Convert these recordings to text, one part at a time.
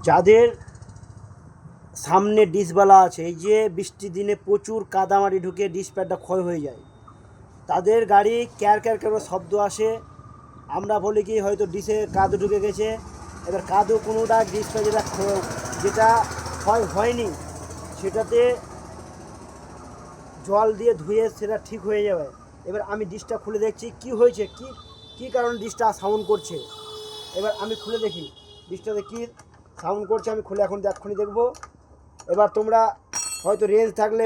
যাদের সামনে ডিসবালা আছে, এই যে বৃষ্টির দিনে প্রচুর কাদামাটি ঢুকে ডিস প্যাডটা ক্ষয় হয়ে যায়, তাদের গাড়ি ক্যার ক্যার করে শব্দ আসে। আমরা বলি কি হয়তো ডিসে কাদো ঢুকে গেছে। এবার কাদো কোনোটা ডিস প্যাড যেটা ক্ষয় হয়নি সেটাতে জল দিয়ে ধুয়ে সেটা ঠিক হয়ে যাবে। এবার আমি ডিসটা খুলে দেখছি কি হয়েছে, কি কারণে ডিসটা সাউন্ড করছে। এবার আমি খুলে দেখি ডিসটাতে কি সাউন্ড করছে। আমি খুলে এক্ষুনি দেখবো। এবার তোমরা হয়তো রেঞ্জ থাকলে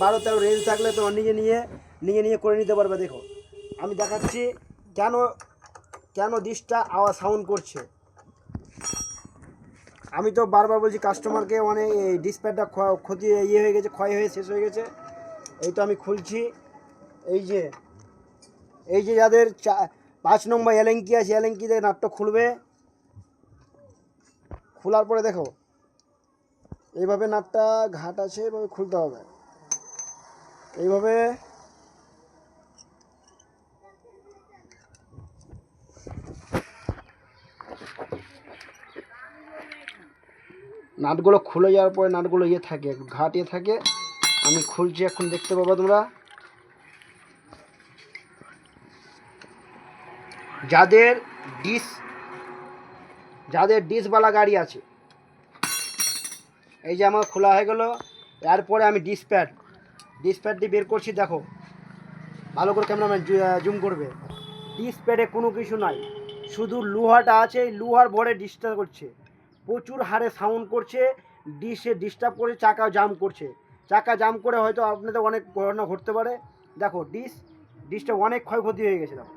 12-13 রেঞ্জ থাকলে তোমরা নিজে নিয়ে করে নিতে পারবে। দেখো আমি দেখাচ্ছি কেন ডিসটা আওয়াজ সাউন্ড করছে। আমি তো বারবার বলছি কাস্টমারকে, অনেক এই ডিসপ্যাডটা ক্ষতি হয়ে গেছে, ক্ষয় হয়ে শেষ হয়ে গেছে। এই তো আমি খুলছি। এই যে যাদের 5 নম্বর এলেঙ্কি আছে, এলেঙ্কিতে নাটটা খুলবে। খোলার পরে দেখো এইভাবে নাটটা ঘাট আছে, এইভাবে খুলতে হবে। এইভাবে নাটগুলো খুলে যাওয়ার পরে নাটগুলো থাকে, ঘাট থাকে। আমি খুলছি, এখন দেখতে পাবো তোমরা। যাদের ডিসওয়ালা গাড়ি আছে, এই যে আমার খোলা হয়ে গেল। এরপরে আমি ডিসপ্যাড দিয়ে বের করছি। দেখো ভালো করে ক্যামেরাম্যান জুম করবে। ডিসপ্যাডে কোনো কিছু নাই, শুধু লোহাটা আছে। এই লোহার ভরে ডিস্টার্ব করছে, প্রচুর হারে সাউন্ড করছে, ডিস্টার্ব করে চাকা জাম করে হয়তো আপনাদের অনেক ঘটনা ঘটতে পারে। দেখো ডিসটা অনেক ক্ষয়ক্ষতি হয়ে গেছে। দেখো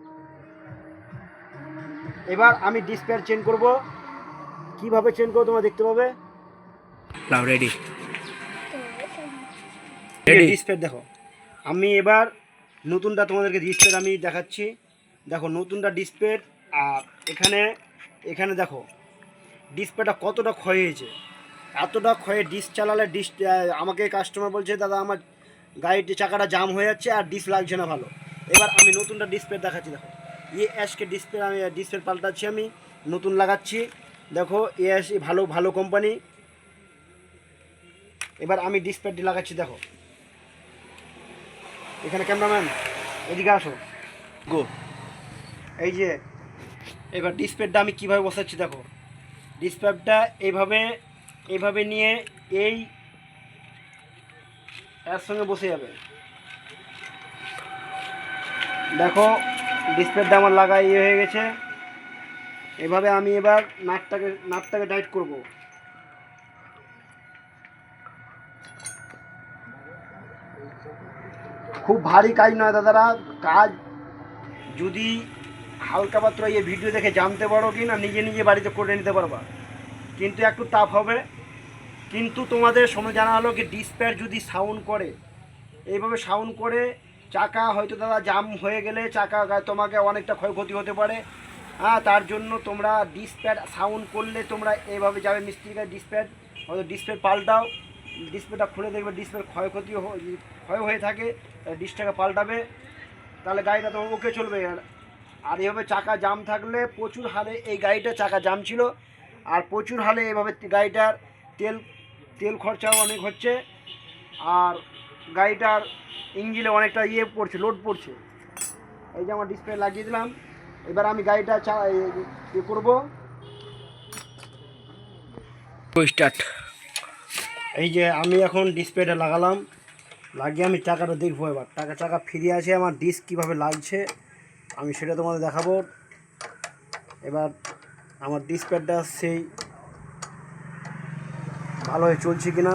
এবার আমি ডিসপ্যাড চেঞ্জ করব। কিভাবে চেঞ্জ করবো তোমরা দেখতে পাবে। রেডি ডিসপ্যাড দেখো, আমি এবার নতুনটা তোমাদেরকে ডিসপ্যাড আমি দেখাচ্ছি। দেখো নতুনটা ডিসপ্যাড। আর এখানে দেখো ডিসপ্লেটা কতটা ক্ষয় হয়েছে। এতটা ক্ষয়ে ডিস চালালে আমাকে কাস্টমার বলছে দাদা আমার গাড়িটি চাকাটা জাম হয়ে যাচ্ছে আর ডিস লাগছে না ভালো। এবার আমি নতুনটা ডিসপ্লে দেখাচ্ছি। দেখো এএসকে ডিসপ্লে, আমি ডিসপ্লে পাল্টাচ্ছি, আমি নতুন লাগাচ্ছি। দেখো এএস ভালো কোম্পানি। এবার আমি ডিসপ্লেটি লাগাচ্ছি। দেখো এখানে ক্যামেরাম্যান এদিকে আসো গো। এই যে এবার ডিসপ্লেটা আমি কীভাবে বসাচ্ছি। দেখো ডিসপ্লেটা এইভাবে নিয়ে এর সঙ্গে বসে যাবে। দেখো ডিসপ্লেটা আমার লাগা হয়ে গেছে। এভাবে আমি এবার নাটটাকে টাইট করব। খুব ভারী কাজ নয় দাদারা, কাজ যদি হালকা পাত্র এই ভিডিও দেখে জানতে পারো কি না নিজে বাড়িতে করে নিতে পারবা, কিন্তু একটু টাফ হবে। কিন্তু তোমাদের সময় জানা হলো কি ডিসপ্যাড যদি সাউন্ড করে, এইভাবে সাউন্ড করে চাকা হয়তো দাদা জাম হয়ে গেলে চাকা তোমাকে অনেকটা ক্ষয়ক্ষতি হতে পারে। তার জন্য তোমরা ডিসপ্যাড সাউন্ড করলে তোমরা এইভাবে যাবে মিস্ত্রির কাছে, হয়তো ডিসপ্লে পাল্টাও। ডিসপ্লেটা খুলে দেখবে ডিসপ্লে ক্ষয় হয়ে থাকে, ডিসটাকে পাল্টাবে, তাহলে গাড়িটা তোমার ওকে চলবে। আর এভাবে চাকা জাম থাকলে প্রচুর হারে এই গাড়িটা চাকা জাম ছিল, আর প্রচুর হারে এভাবে গাড়িটার তেল খরচাও অনেক হচ্ছে, আর গাড়িটার ইঞ্জিনে অনেকটা পড়ছে, লোড পড়ছে। এই যে আমার ডিসপ্লে লাগিয়ে দিলাম। এবার আমি গাড়িটা করবো স্টার্ট। এই যে আমি এখন ডিসপ্লেটা লাগালাম, লাগিয়ে আমি চাকাটা দেখবো। এবার চাকা ফিরে আছে, আমার ডিস্ক কীভাবে লাগছে আমি সেটা তোমাদের দেখাবো। এবার আমার ডিসপ্লেটা সেই ভালোভাবে চলছে কিনা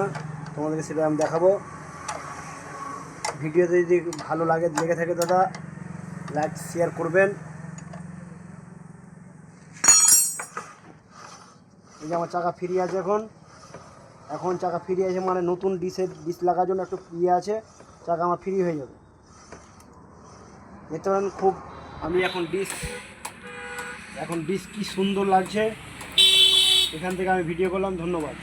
তোমাদেরকে সেটা আমি দেখাবো। ভিডিওতে যদি ভালো লেগে থাকে দাদা লাইক শেয়ার করবেন। এই যে আমার চাকা ফিরে আছে, এখন চাকা ফিরে আছে মানে নতুন ডিস লাগার জন্য একটু আছে, চাকা আমার ফ্রি হয়ে যাবে। দেখতে পারেন খুব আমি এখন ডিস কি সুন্দর লাগছে। এখান থেকে আমি ভিডিও করলাম। ধন্যবাদ।